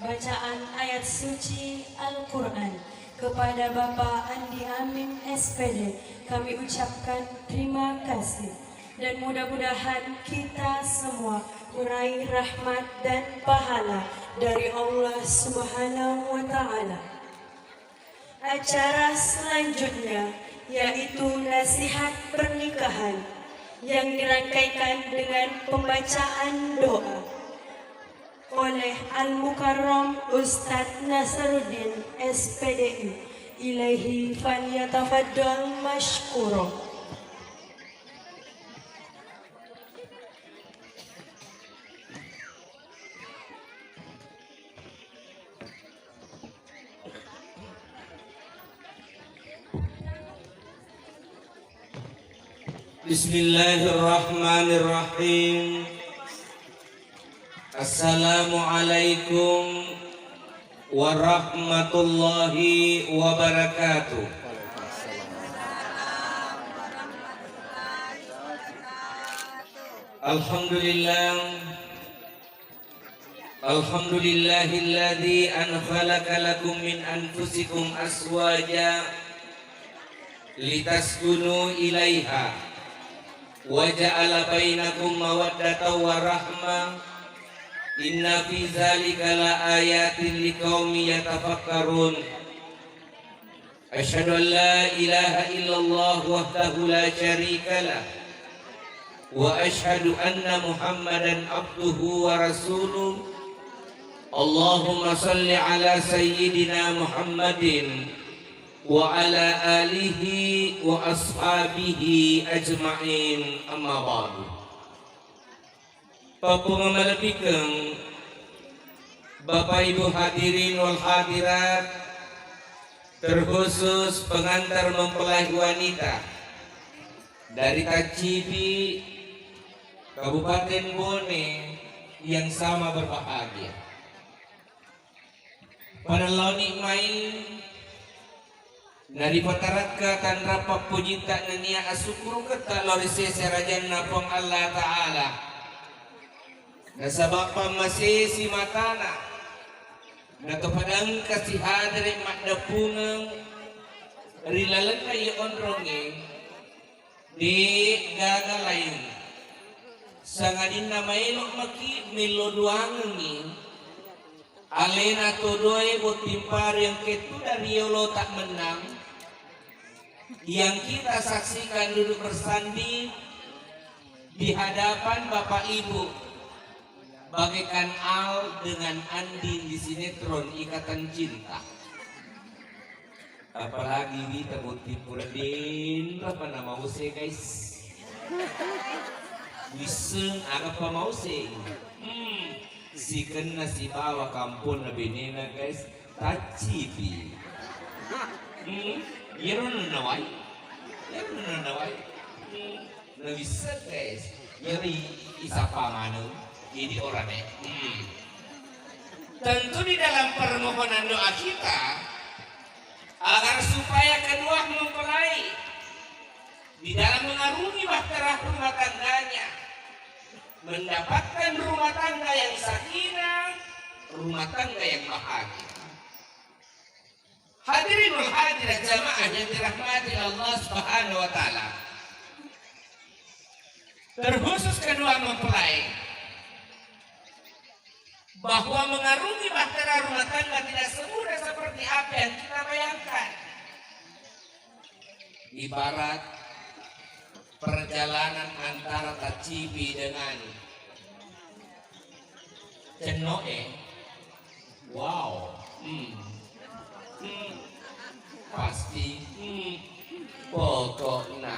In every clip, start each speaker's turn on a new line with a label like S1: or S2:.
S1: bacaan ayat suci Al-Quran kepada Bapak Andi Amin SPD. Kami ucapkan terima kasih dan mudah-mudahan kita semua meraih rahmat dan pahala dari Allah Subhanahu wa Ta'ala. Acara selanjutnya yaitu nasihat pernikahan yang dirangkaikan dengan pembacaan doa oleh Al-Mukarram Ustadz Nasaruddin SPDI. Ilaihi falyatafaddal mashkura.
S2: Bismillahirrahmanirrahim. Assalamualaikum warahmatullahi wabarakatuh. Alhamdulillahilladzi khalaqa lakum min anfusikum azwaja litaskunu ilaiha wa ja'ala bainakum mawaddatan wa rahmah. Inna fi dzalika la ayatin liqaumin yatafakkarun. Asyhadu an la ilaha illallah wahdahu la syarikalah wa asyhadu anna Muhammadan abduhu wa rasuluh. Allahumma shalli ala sayyidina Muhammadin wa ala alihi wa ashabihi ajma'in, amma ba'du. Papungamalapikeun Bapak Ibu hadirin wal hadirat, terkhusus pengantar mempelai wanita dari Tacibi, Kabupaten Bone yang sama berbahagia. Panalaw nikmain dari pataraka tanrapa pujita nania asukuru kata lorise serajan napong Allah Ta'ala. Nasabak masih si matana natopadang kasih hadre makdapungang rilalan kayo onrongeng di gagalayin sangadin na mailok maki miloduangeng alena todoy botimpar yang ketu dari yolo tak menang yang kita saksikan duduk bersanding di hadapan Bapak Ibu bagaikan Al dengan Andin di sinetron Ikatan Cinta. Apalagi kita timpur din apa nama use guys? Wiseng apa mau sih? Si kena si bawa kampung na benena guys, Tacibi. Yeron nawai, na bisa guys. Yeri isapa mano. Ini orangnya. Tentu di dalam permohonan doa kita agar supaya kedua mempelai di dalam mengarungi bahtera rumah tangganya mendapatkan rumah tangga yang sakinah, rumah tangga yang bahagia. Hadirin wal hadirat jamaah yang dirahmati Allah Subhanahu wa Ta'ala, terkhusus kedua mempelai, bahwa mengarungi bahtera rumah tangga tidak semudah seperti apa yang kita bayangkan. Ibarat perjalanan antara Tacibi dengan Cenoe. Wow. Pasti pokoknya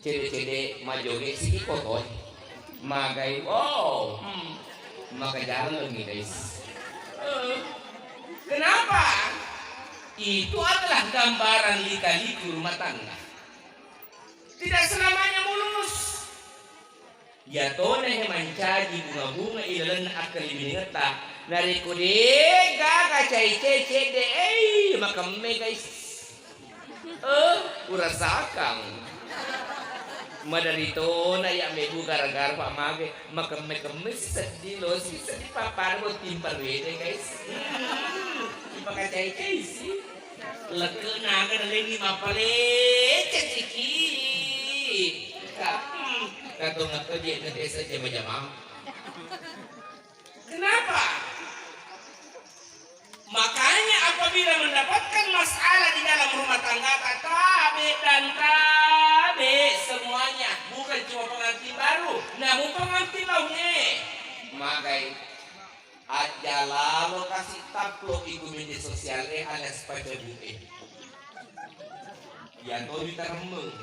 S2: cede-cede majoge si kotoy magai wow. Maka jalan nih guys. Kenapa? Itu adalah gambaran lika-liku rumah tangga. Tidak selamanya mulus. Ya tone yang mencaji bunga-bunga ilan akan lebih ngeta. Dari kude gaga cai-cai de makam me guys. Urasakan. Madarito na ya mebu gara-gara Pak Mage makem-mekemis sedih lo sisa di papan mo timpar wede guys. Ipakacay-cay sih. Leke naga na lagi mapale ceciki. Kato ngato dia na desa jama-jama. Kenapa? Makanya apabila mendapatkan masalah di dalam rumah tangga tabe dan tabe semuanya bukan cuma pengantin baru, namun pengantin lainnya. Makanya aja lalu kasih taplok ibu media sosial alias pada bukti. Yang kau bisa remeng.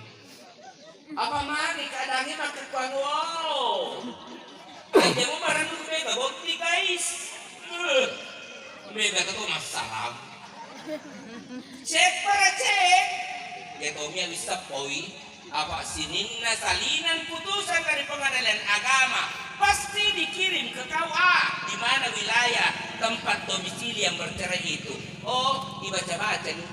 S2: Apa mari kadangnya makin kuat wow. Aja mau barang dulu mega bukti guys. Mega itu masalah. Cek para cek. Ya Tomia bisa poin apa sininna salinan putusan dari pengadilan agama pasti dikirim ke KUA di mana wilayah tempat domisili yang bercerai itu. Oh, dibaca-baca nih.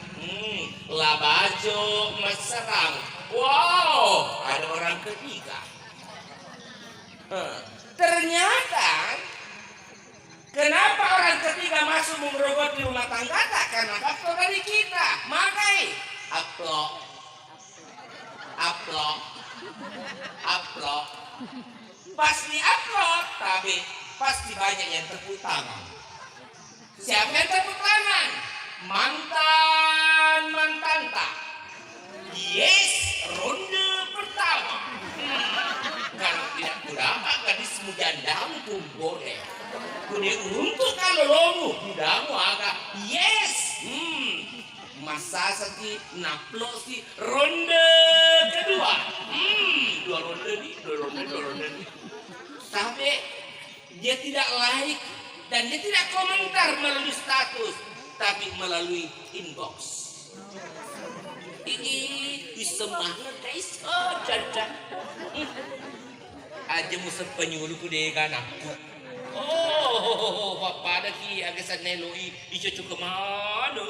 S2: Labajo Maserang. Wow, ada orang ketiga. Ternyata kenapa orang ketiga masuk menggerogoti rumah tangga? Karena faktor dari kita. Makai upload. Pasti upload, tapi pasti banyak yang tepuk tangan. Siapa yang tepuk tangan? Mantan tak. Yes, ronde pertama. Kalau tidak kurang, gadis mujandamu pun boleh. Kemudian untuk kalau lomu, mudamu agak yes. Masa sati naplok si ronde kedua. Dua ronde nih. Sampai dia tidak like dan dia tidak komentar melalui status, tapi melalui inbox. Ini semangat guys. Oh, cacat. Aja musuh penyuluh kude kan aku. Oh, papa ada ki agasan neloi dicucuk kemana?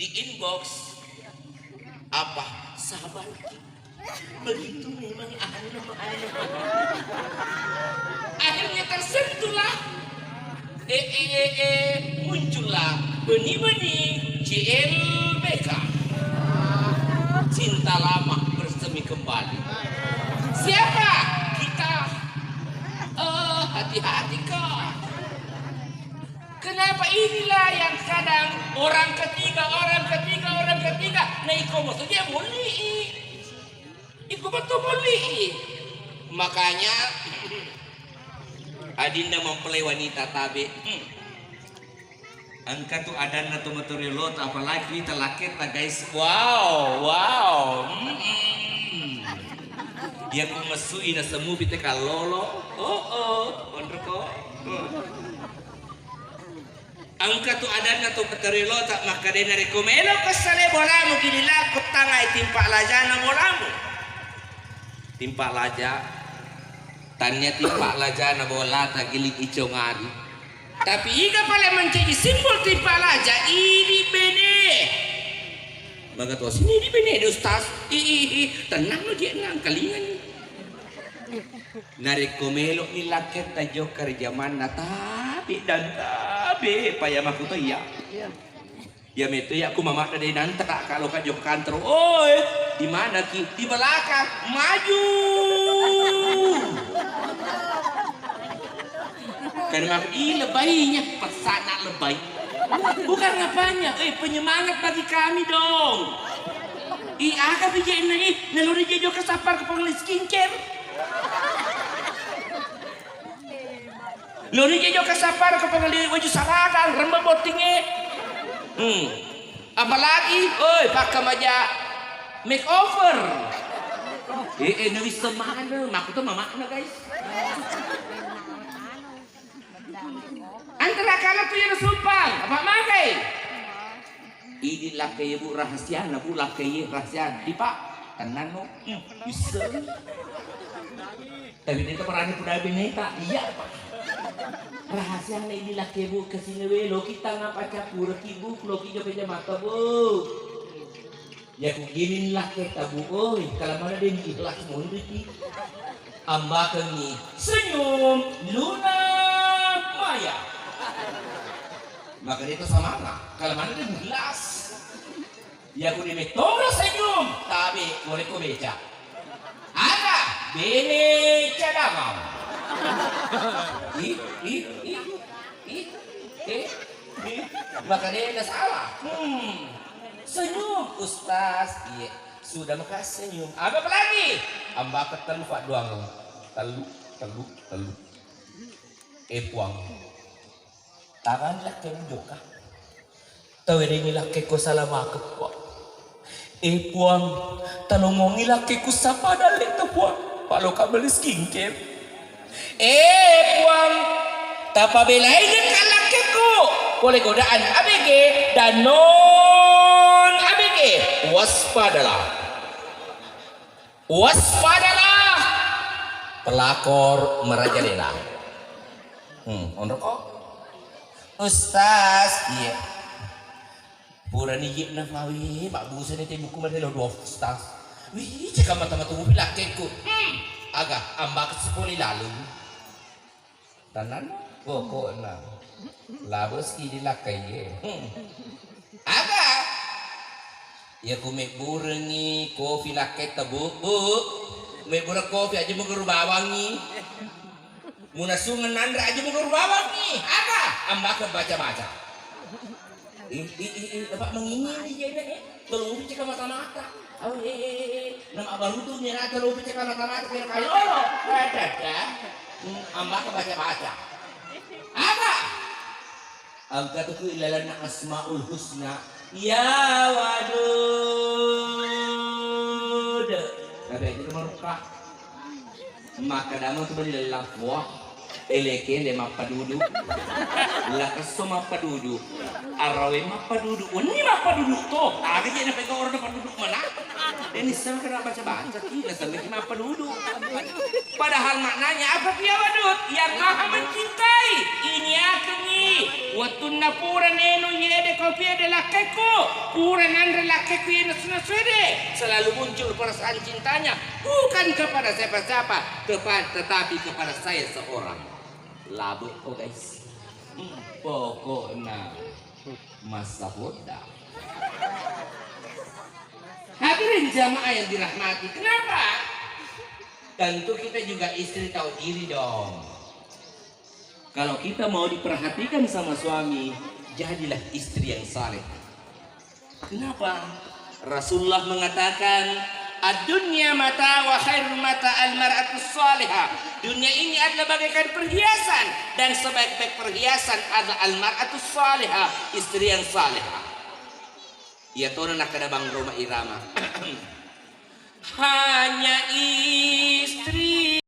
S2: Di inbox apa sabar begitu memang akhirnya tersentuhlah muncullah benih-benih CLBK cinta lama bersemi kembali. Siapa kita? Hati-hati kok. Kenapa inilah yang kadang orang ketiga nah iko maksudnya boleh iko betul boleh. Makanya adinda mempelai wanita tabe angka tuh adan atau motorilot apalagi telaket guys. Wow dia ku mesui na semu bite kalolo bener kok. Angka tu adan atau peterilo tak makadena rekomelo kesale bolamu ginilah kutangai timpak laja na bolamu. Timpak laja tanya timpak laja na bola tak giling icongari. Tapi ika pala menjadi simbol timpak laja ini bene. Baga to sini di bene ustaz. Tenang lo dia nang kalingan. Narekomelo ni laket tajo kerjaman na tapi dan tabe payah aku tuh ya metu ya aku mamak dari nanti kalau kajok kantor. Oi di mana ki di belakang maju karena lebaynya pesana lebay bukan ngapanya penyemangat bagi kami dong. Aka bijain lagi naluri jajo kesapar ke pengelis skincare. Lori jajo kasapar ke pengelis wajah saragang rembang botingnya. Apalagi, pakai maja makeover. Nulis semangat dong, aku tuh mamakna guys. Antara kalian tuh yang sumpah, apa makai? Ini lakai bu rahasia, bu lakai rahasia. Di pak, tenan no, bisa. Tapi dia perannya punya bineka, iya pak. Rahasia na inilaki bu kasi nga we loki tanga pa capura ki bu loki jo peja mata bu Ya ku ginin lah kita bu, oi kalau mana dia ikhlas mundur ki, amba kami senyum Luna Maya. Maka dia itu sama lah, kalau mana dia ikhlas. Ya ku dime toro senyum, tapi boleh ku beca. Ada beca damau. Maka dia ada salah. Senyum Ustaz, iya sudah maka senyum. Apa lagi? Amba ketelu pak doang. Telu. Puang. Tangan lah kenjoka. Tahu ini lah keko salah makep pak. Puang, talongongi lah keko sapada leto puang. Pak lo kabel skincare. Puang, tapa belain kalak keko. Boleh godaan ABG dan non ABG. Waspadalah. Pelakor merajalela. Ondok kok. Ustaz, iya. Pura nijip na mawi, Pak Busa ni buku madalo dua Ustaz. Wih, cakap mata-mata mobil lakeku. Agak ambak sepuluh lalu. Tanan, pokok na. Labos kini lakai ye. Agak. Ya ku mek burengi kopi lakai tebu. Mek bureng kopi aja mengeru bawangi. Munasungan nandra aja mengeru bawangi. Agak. Ambak baca-baca. Dapat mengingin dia ini. Tolong cek mata-mata. Oh nama baru tuh nyerah tolong cek mata-mata. Kalau ada. Ambak baca-baca. Apa? Angka tuh ilalan asmaul husna. Ya waduh. Ada itu mereka. Maka dalam tuh beli lafwah. Eleke le mapadudu. Lakaso mapadudu. Arawe mapadudu. Ini mapadudu toh. Agak jadi pegang orang mapadudu mana? Ini sama kena baca-baca kita sampai mapadudu. Padahal maknanya apa dia wadud? Yang maha mencintai. Ini aku nih. Watun na pura neno yede kopi adalah keku. Pura nandre lakeku yede sunaswede. Selalu muncul perasaan cintanya. Bukan kepada siapa-siapa. Tetapi kepada saya seorang. Labut kok guys. Pokoknya masa boda. Hadirin jamaah yang dirahmati. Kenapa? Tentu kita juga istri tahu diri dong. Kalau kita mau diperhatikan sama suami, jadilah istri yang saleh. Kenapa? Rasulullah mengatakan, ad-dunya mata wa khairul mata al-mar'atus salihah. Dunia ini adalah bagaikan perhiasan dan sebaik-baik perhiasan adalah al-mar'atus salihah, istri yang salihah. Ya turun nak kena bang rumah irama. Hanya